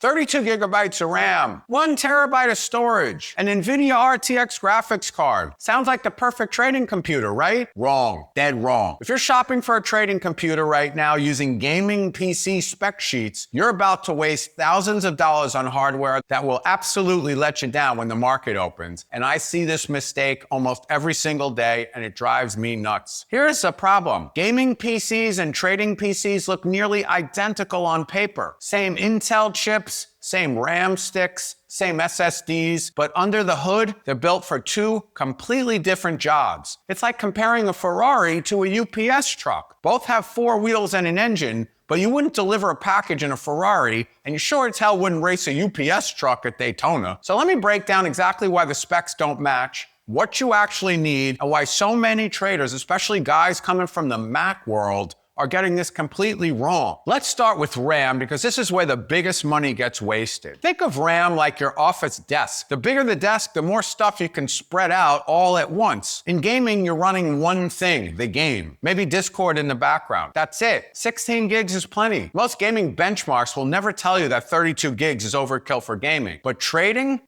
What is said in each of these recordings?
32 gigabytes of RAM, 1 terabyte of storage, an Nvidia RTX graphics card. Sounds like the perfect trading computer, right? Wrong. Dead wrong. If you're shopping for a trading computer right now using gaming PC spec sheets, you're about to waste thousands of dollars on hardware that will absolutely let you down when the market opens. And I see this mistake almost every single day, and it drives me nuts. Here's the problem. Gaming PCs and trading PCs look nearly identical on paper. Same Intel chips, same RAM sticks, same SSDs, but under the hood, they're built for two completely different jobs. It's like comparing a Ferrari to a UPS truck. Both have 4 wheels and an engine, but you wouldn't deliver a package in a Ferrari, and you sure as hell wouldn't race a UPS truck at Daytona. So let me break down exactly why the specs don't match, what you actually need, and why so many traders, especially guys coming from the Mac world, are getting this completely wrong. Let's start with RAM because this is where the biggest money gets wasted. Think of RAM like your office desk. The bigger the desk, the more stuff you can spread out all at once. In gaming, you're running one thing, the game. Maybe Discord in the background. That's it. 16 gigs is plenty. Most gaming benchmarks will never tell you that 32 gigs is overkill for gaming. But trading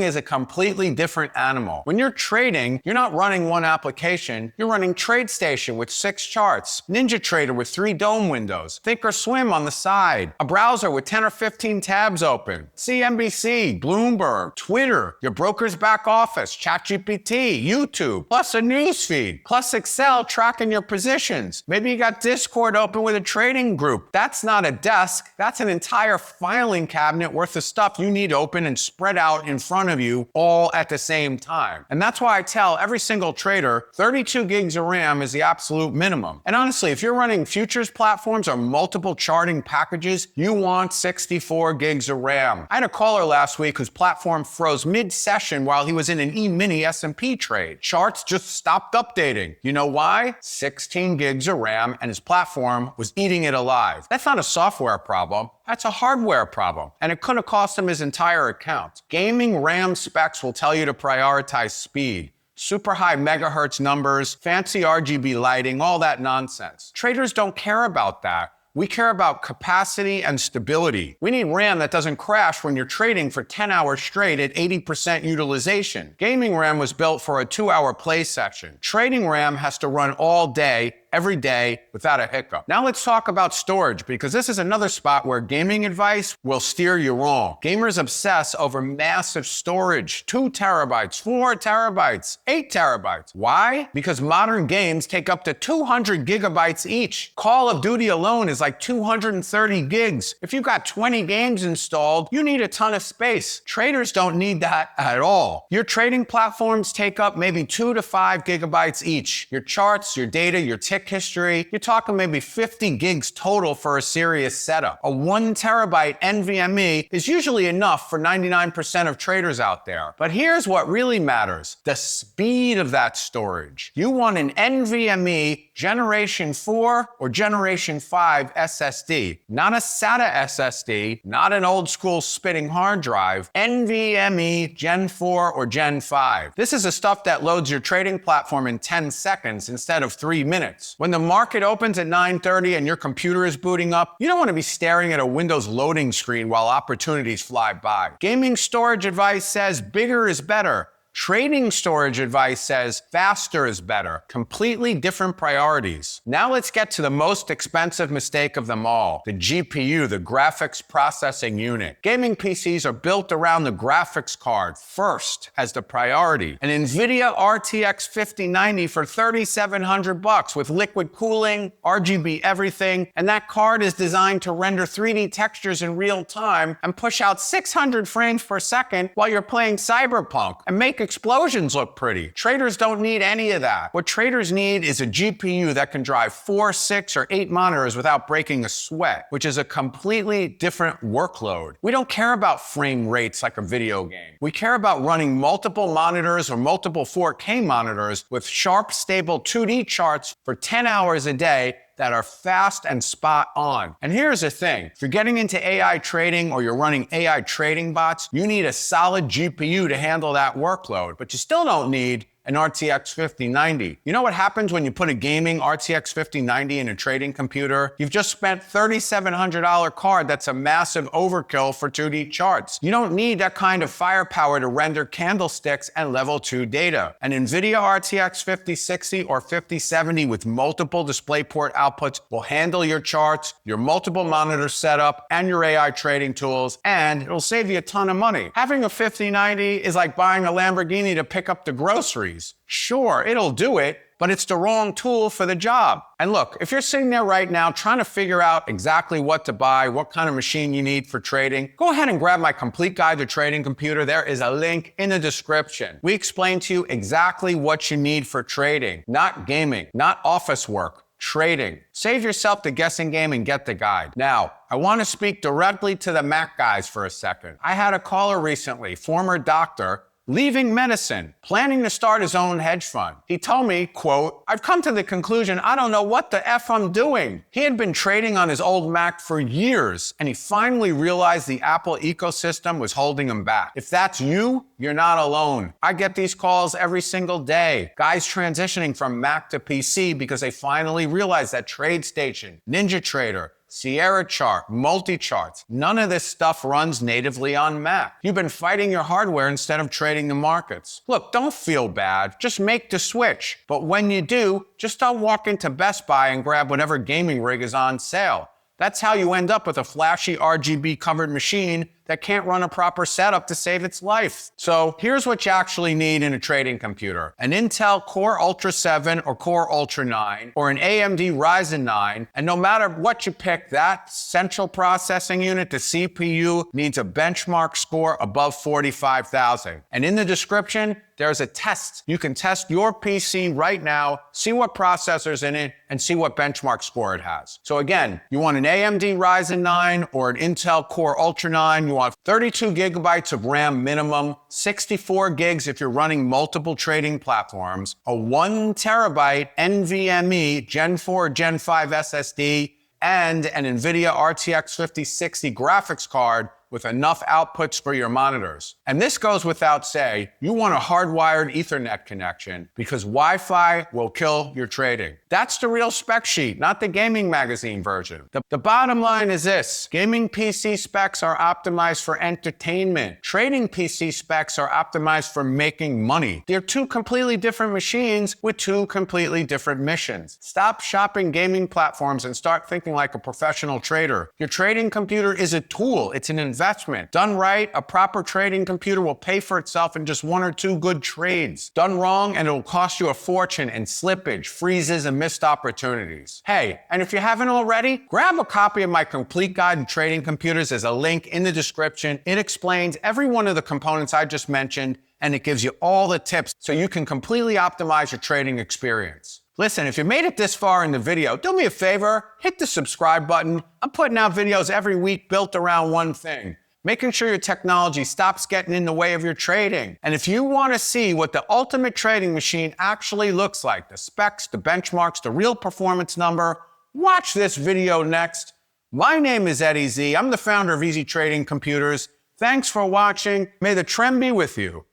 is a completely different animal. When you're trading, you're not running one application, you're running TradeStation with 6 charts, NinjaTrader with 3 dome windows, Thinkorswim on the side, a browser with 10 or 15 tabs open, CNBC, Bloomberg, Twitter, your broker's back office, ChatGPT, YouTube, plus a newsfeed, plus Excel tracking your positions. Maybe you got Discord open with a trading group. That's not a desk, that's an entire filing cabinet worth of stuff you need open and spread out in front of you all at the same time. And that's why I tell every single trader, 32 gigs of RAM is the absolute minimum. And honestly, if you're running futures platforms or multiple charting packages, you want 64 gigs of RAM. I had a caller last week whose platform froze mid-session while he was in an E-mini S&P trade. Charts just stopped updating. You know why? 16 gigs of RAM and his platform was eating it alive. That's not a software problem. That's a hardware problem, and it could have cost him his entire account. Gaming RAM specs will tell you to prioritize speed. Super high megahertz numbers, fancy RGB lighting, all that nonsense. Traders don't care about that. We care about capacity and stability. We need RAM that doesn't crash when you're trading for 10 hours straight at 80% utilization. Gaming RAM was built for a 2-hour play session. Trading RAM has to run all day, every day, without a hiccup. Now let's talk about storage, because this is another spot where gaming advice will steer you wrong. Gamers obsess over massive storage, 2 terabytes, 4 terabytes, 8 terabytes. Why? Because modern games take up to 200 gigabytes each. Call of Duty alone is like 230 gigs. If you've got 20 games installed, you need a ton of space. Traders don't need that at all. Your trading platforms take up maybe 2 to 5 gigabytes each. Your charts, your data, your tick history, you're talking maybe 50 gigs total for a serious setup. A 1 terabyte NVMe is usually enough for 99% of traders out there. But here's what really matters: the speed of that storage. You want an NVMe Generation 4 or Generation 5 SSD, not a SATA SSD, not an old school spitting hard drive, NVMe Gen 4 or Gen 5. This is the stuff that loads your trading platform in 10 seconds instead of 3 minutes. When the market opens at 9:30 and your computer is booting up, you don't want to be staring at a Windows loading screen while opportunities fly by. Gaming storage advice says bigger is better. Trading storage advice says faster is better. Completely different priorities. Now let's get to the most expensive mistake of them all, the GPU, the graphics processing unit. Gaming PCs are built around the graphics card first as the priority. An Nvidia RTX 5090 for $3,700 with liquid cooling, RGB everything, and that card is designed to render 3D textures in real time and push out 600 frames per second while you're playing Cyberpunk and make explosions look pretty. Traders don't need any of that. What traders need is a GPU that can drive 4, 6, or 8 monitors without breaking a sweat, which is a completely different workload. We don't care about frame rates like a video game. We care about running multiple monitors or multiple 4K monitors with sharp, stable 2D charts for 10 hours a day that are fast and spot on. And here's the thing, if you're getting into AI trading or you're running AI trading bots, you need a solid GPU to handle that workload, but you still don't need an RTX 5090. You know what happens when you put a gaming RTX 5090 in a trading computer? You've just spent $3,700 card that's a massive overkill for 2D charts. You don't need that kind of firepower to render candlesticks and level 2 data. An Nvidia RTX 5060 or 5070 with multiple DisplayPort outputs will handle your charts, your multiple monitor setup, and your AI trading tools, and it'll save you a ton of money. Having a 5090 is like buying a Lamborghini to pick up the groceries. Sure, it'll do it, but it's the wrong tool for the job. And look, if you're sitting there right now trying to figure out exactly what to buy, what kind of machine you need for trading, go ahead and grab my complete guide to trading computer. There is a link in the description. We explain to you exactly what you need for trading, not gaming, not office work. Trading. Save yourself the guessing game and get the guide. Now, I want to speak directly to the Mac guys for a second. I had a caller recently, former doctor, leaving medicine, planning to start his own hedge fund. He told me, quote, "I've come to the conclusion I don't know what the F I'm doing." He had been trading on his old Mac for years, and he finally realized the Apple ecosystem was holding him back. If that's you, you're not alone. I get these calls every single day. Guys transitioning from Mac to PC because they finally realized that TradeStation, NinjaTrader, Sierra Chart, MultiCharts, none of this stuff runs natively on Mac. You've been fighting your hardware instead of trading the markets. Look, don't feel bad. Just make the switch. But when you do, just don't walk into Best Buy and grab whatever gaming rig is on sale. That's how you end up with a flashy RGB covered machine that can't run a proper setup to save its life. So here's what you actually need in a trading computer. An Intel Core Ultra 7 or Core Ultra 9 or an AMD Ryzen 9. And no matter what you pick, that central processing unit, the CPU, needs a benchmark score above 45,000. And in the description, there's a test. You can test your PC right now, see what processor's in it, and see what benchmark score it has. So again, you want an AMD Ryzen 9 or an Intel Core Ultra 9, you want 32 gigabytes of RAM minimum, 64 gigs if you're running multiple trading platforms, a 1 terabyte NVMe Gen 4 Gen 5 SSD, and an Nvidia RTX 5060 graphics card with enough outputs for your monitors. And this goes without say, you want a hardwired Ethernet connection because Wi-Fi will kill your trading. That's the real spec sheet, not the gaming magazine version. The bottom line is this: gaming PC specs are optimized for entertainment. Trading PC specs are optimized for making money. They're two completely different machines with two completely different missions. Stop shopping gaming platforms and start thinking like a professional trader. Your trading computer is a tool, it's an investment. Done right, a proper trading computer will pay for itself in just 1 or 2 good trades. Done wrong, and it will cost you a fortune in slippage, freezes, and missed opportunities. Hey, and if you haven't already, grab a copy of my complete guide to trading computers. There's a link in the description. It explains every one of the components I just mentioned, and it gives you all the tips so you can completely optimize your trading experience. Listen, if you made it this far in the video, do me a favor, hit the subscribe button. I'm putting out videos every week built around one thing: making sure your technology stops getting in the way of your trading. And if you want to see what the ultimate trading machine actually looks like, the specs, the benchmarks, the real performance number, watch this video next. My name is Eddie Z. I'm the founder of Easy Trading Computers. Thanks for watching. May the trend be with you.